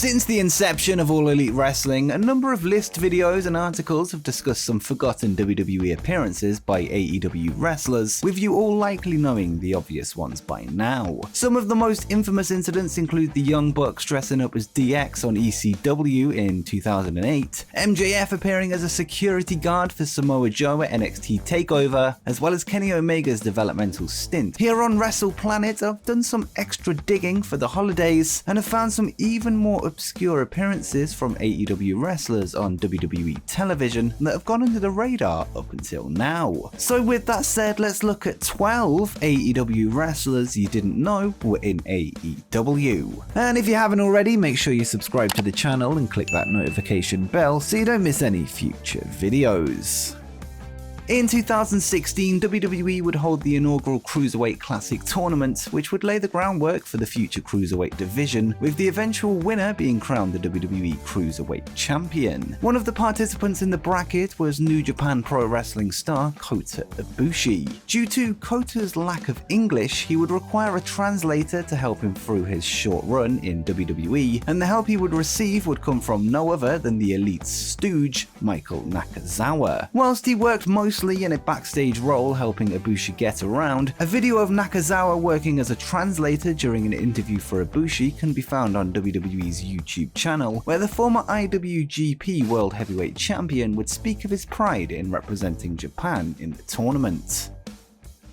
Since the inception of All Elite Wrestling, a number of list videos and articles have discussed some forgotten WWE appearances by AEW wrestlers, with you all likely knowing the obvious ones by now. Some of the most infamous incidents include the Young Bucks dressing up as DX on ECW in 2008, MJF appearing as a security guard for Samoa Joe at NXT TakeOver, as well as Kenny Omega's developmental stint. Here on WrestlePlanet, I've done some extra digging for the holidays and have found some even more obscure appearances from AEW wrestlers on WWE television that have gone under the radar up until now. So with that said, let's look at 12 AEW wrestlers you didn't know were in AEW. And if you haven't already, make sure you subscribe to the channel and click that notification bell so you don't miss any future videos. In 2016, WWE would hold the inaugural Cruiserweight Classic tournament, which would lay the groundwork for the future Cruiserweight division, with the eventual winner being crowned the WWE Cruiserweight Champion. One of the participants in the bracket was New Japan Pro-Wrestling star Kota Ibushi. Due to Kota's lack of English, he would require a translator to help him through his short run in WWE, and the help he would receive would come from no other than the Elite stooge, Michael Nakazawa. Whilst he worked mostly in a backstage role helping Ibushi get around, a video of Nakazawa working as a translator during an interview for Ibushi can be found on WWE's YouTube channel, where the former IWGP World Heavyweight Champion would speak of his pride in representing Japan in the tournament.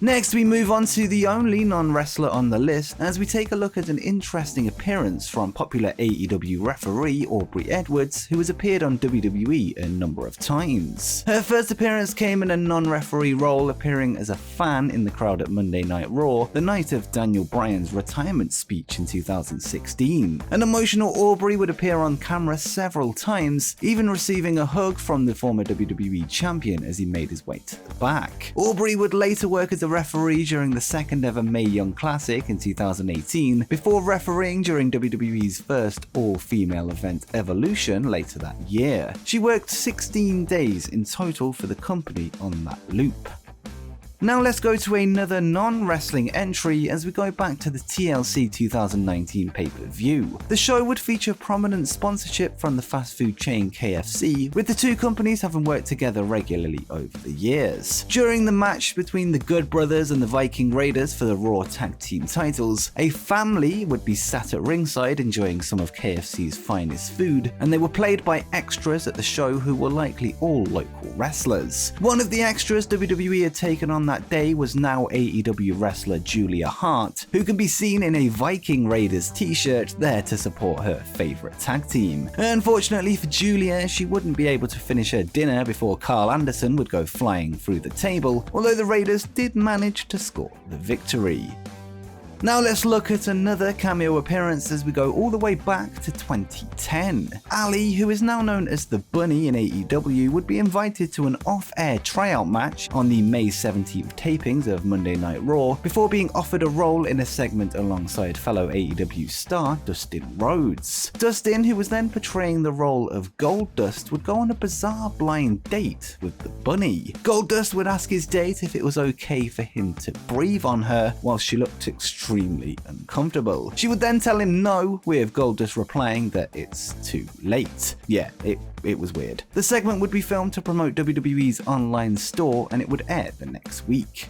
Next, we move on to the only non-wrestler on the list as we take a look at an interesting appearance from popular AEW referee Aubrey Edwards, who has appeared on WWE a number of times. Her first appearance came in a non-referee role, appearing as a fan in the crowd at Monday Night Raw, the night of Daniel Bryan's retirement speech in 2016. An emotional Aubrey would appear on camera several times, even receiving a hug from the former WWE champion as he made his way to the back. Aubrey would later work as a referee during the second ever Mae Young Classic in 2018, before refereeing during WWE's first all-female event Evolution later that year. She worked 16 days in total for the company on that loop. Now let's go to another non-wrestling entry as we go back to the TLC 2019 pay-per-view. The show would feature prominent sponsorship from the fast food chain KFC, with the two companies having worked together regularly over the years. During the match between the Good Brothers and the Viking Raiders for the Raw Tag Team titles, a family would be sat at ringside enjoying some of KFC's finest food, and they were played by extras at the show who were likely all local wrestlers. One of the extras WWE had taken on that day was now AEW wrestler Julia Hart, who can be seen in a Viking Raiders t-shirt there to support her favourite tag team. Unfortunately for Julia, she wouldn't be able to finish her dinner before Carl Anderson would go flying through the table, although the Raiders did manage to score the victory. Now let's look at another cameo appearance as we go all the way back to 2010. Ali, who is now known as the Bunny in AEW, would be invited to an off-air tryout match on the May 17th tapings of Monday Night Raw before being offered a role in a segment alongside fellow AEW star Dustin Rhodes. Dustin, who was then portraying the role of Goldust, would go on a bizarre blind date with the Bunny. Goldust would ask his date if it was okay for him to breathe on her while she looked extremely uncomfortable. She would then tell him no, with Goldust replying that it's too late. Yeah, it was weird. The segment would be filmed to promote WWE's online store, and it would air the next week.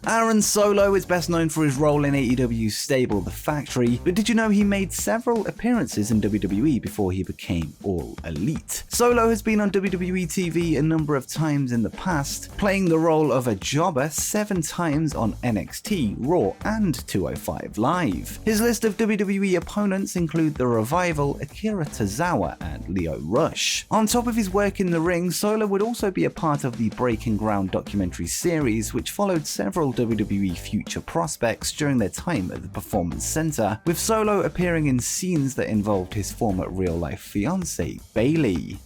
Aaron Solo is best known for his role in AEW's stable The Factory, but did you know he made several appearances in WWE before he became All Elite? Solo has been on WWE TV a number of times in the past, playing the role of a jobber 7 times on NXT, Raw, and 205 Live. His list of WWE opponents include The Revival, Akira Tozawa, and Leo Rush. On top of his work in the ring, Solo would also be a part of the Breaking Ground documentary series, which followed several WWE future prospects during their time at the Performance Center, with Solo appearing in scenes that involved his former real-life fiancée, Bayley.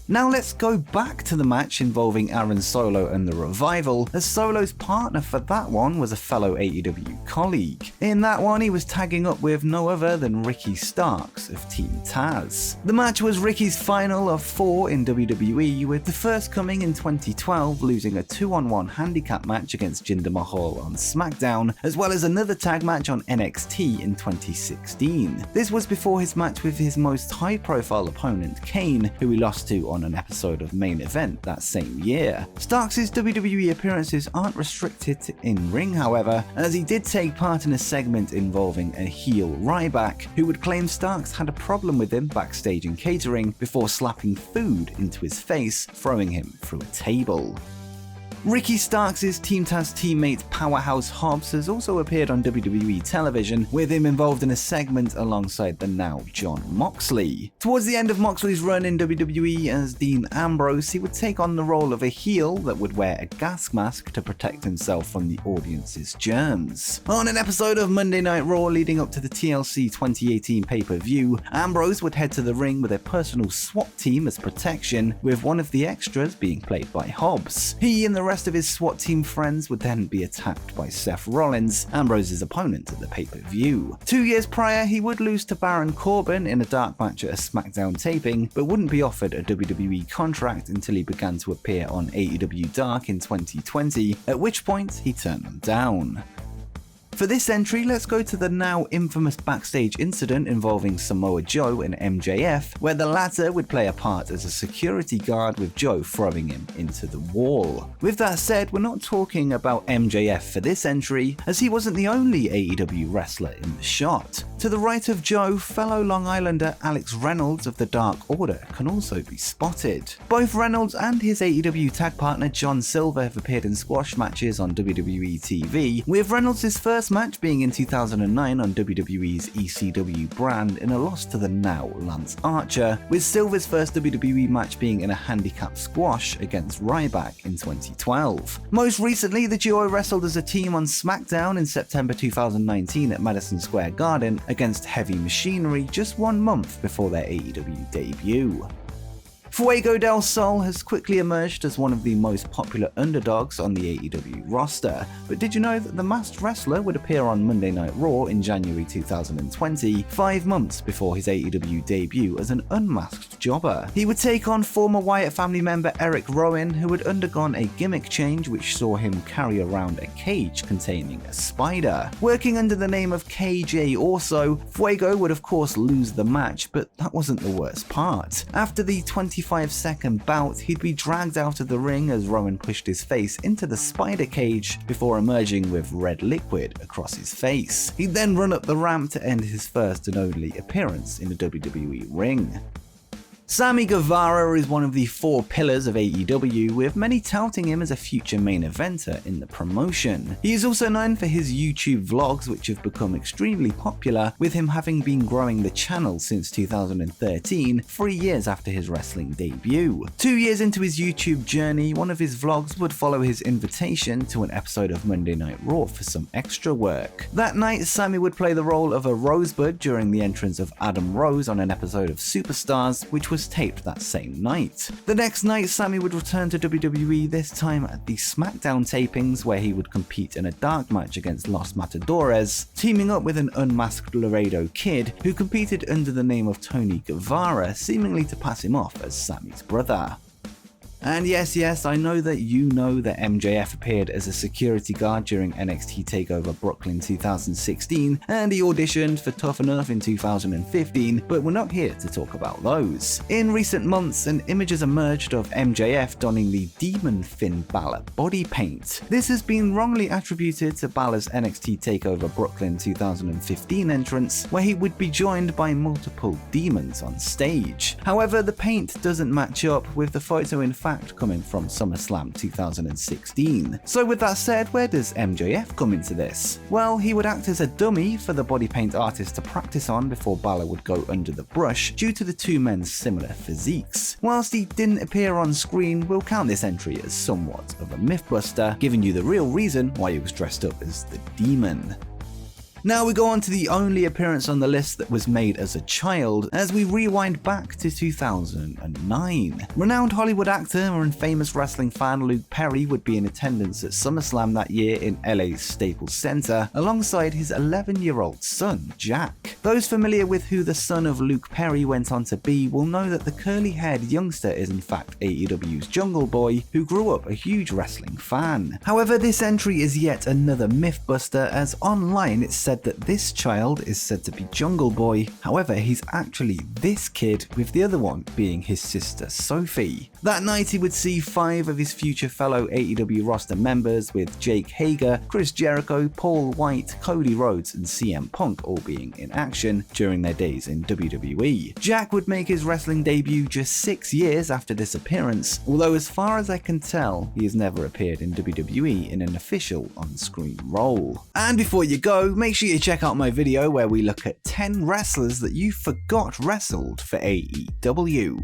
Now let's go back to the match involving Aaron Solo and the Revival, as Solo's partner for that one was a fellow AEW colleague. In that one, he was tagging up with no other than Ricky Starks of Team Taz. The match was Ricky's final of 4 in WWE, with the first coming in 2012, losing a 2-on-1 handicap match against Jinder Mahal on SmackDown, as well as another tag match on NXT in 2016. This was before his match with his most high-profile opponent, Kane, who he lost to on an episode of Main Event that same year. Starks' WWE appearances aren't restricted to in-ring, however, as he did take part in a segment involving a heel Ryback, who would claim Starks had a problem with him backstage in catering before slapping food into his face, throwing him through a table. Ricky Starks' Team Taz teammate Powerhouse HOBBS has also appeared on WWE television, with him involved in a segment alongside the now Jon Moxley. Towards the end of Moxley's run in WWE as Dean Ambrose, he would take on the role of a heel that would wear a gas mask to protect himself from the audience's germs. On an episode of Monday Night Raw leading up to the TLC 2018 pay-per-view, Ambrose would head to the ring with a personal SWAT team as protection, with one of the extras being played by HOBBS. He and the rest of his SWAT team friends would then be attacked by Seth Rollins, Ambrose's opponent at the pay-per-view. 2 years prior, he would lose to Baron Corbin in a dark match at a SmackDown taping, but wouldn't be offered a WWE contract until he began to appear on AEW Dark in 2020, at which point he turned them down. For this entry, let's go to the now infamous backstage incident involving Samoa Joe and MJF, where the latter would play a part as a security guard with Joe throwing him into the wall. With that said, we're not talking about MJF for this entry, as he wasn't the only AEW wrestler in the shot. To the right of Joe, fellow Long Islander Alex Reynolds of the Dark Order can also be spotted. Both Reynolds and his AEW tag partner John Silver have appeared in squash matches on WWE TV, with Reynolds' first match being in 2009 on WWE's ECW brand in a loss to the now Lance Archer, with Silver's first WWE match being in a handicap squash against Ryback in 2012. Most recently, the duo wrestled as a team on SmackDown in September 2019 at Madison Square Garden against Heavy Machinery just 1 month before their AEW debut. Fuego del Sol has quickly emerged as one of the most popular underdogs on the AEW roster, but did you know that the masked wrestler would appear on Monday Night Raw in January 2020, 5 months before his AEW debut as an unmasked jobber? He would take on former Wyatt family member Eric Rowan, who had undergone a gimmick change which saw him carry around a cage containing a spider. Working under the name of KJ Orso, Fuego would of course lose the match, but that wasn't the worst part. After the 25-second bout, he'd be dragged out of the ring as Rowan pushed his face into the spider cage before emerging with red liquid across his face. He'd then run up the ramp to end his first and only appearance in a WWE ring. Sammy Guevara is one of the 4 pillars of AEW, with many touting him as a future main eventer in the promotion. He is also known for his YouTube vlogs, which have become extremely popular, with him having been growing the channel since 2013, 3 years after his wrestling debut. 2 years into his YouTube journey, one of his vlogs would follow his invitation to an episode of Monday Night Raw for some extra work. That night, Sammy would play the role of a Rosebud during the entrance of Adam Rose on an episode of Superstars, which was taped that same night. The next night, Sammy would return to WWE, this time at the SmackDown tapings, where he would compete in a dark match against Los Matadores, teaming up with an unmasked Laredo Kid who competed under the name of Tony Guevara, seemingly to pass him off as Sammy's brother. And yes, I know that you know that MJF appeared as a security guard during NXT TakeOver Brooklyn 2016, and he auditioned for Tough Enough in 2015, but we're not here to talk about those. In recent months, an image has emerged of MJF donning the Demon Finn Balor body paint. This has been wrongly attributed to Balor's NXT TakeOver Brooklyn 2015 entrance, where he would be joined by multiple demons on stage. However, the paint doesn't match up with the photo in fact coming from SummerSlam 2016. So with that said, where does MJF come into this? Well, he would act as a dummy for the body paint artist to practice on before Balor would go under the brush due to the two men's similar physiques. Whilst he didn't appear on screen, we'll count this entry as somewhat of a mythbuster, giving you the real reason why he was dressed up as the Demon. Now we go on to the only appearance on the list that was made as a child, as we rewind back to 2009. Renowned Hollywood actor and famous wrestling fan Luke Perry would be in attendance at SummerSlam that year in LA's Staples Center, alongside his 11-year-old son, Jack. Those familiar with who the son of Luke Perry went on to be will know that the curly-haired youngster is in fact AEW's Jungle Boy, who grew up a huge wrestling fan. However, this entry is yet another mythbuster, as online it's said that this child is said to be Jungle Boy. However, he's actually this kid, with the other one being his sister Sophie. That night he would see 5 of his future fellow AEW roster members, with Jake Hager, Chris Jericho, Paul White, Cody Rhodes and CM Punk all being in action during their days in WWE. Jack would make his wrestling debut just 6 years after this appearance, although as far as I can tell, he has never appeared in WWE in an official on-screen role. And before you go, make sure you check out my video where we look at 10 wrestlers that you forgot wrestled for AEW.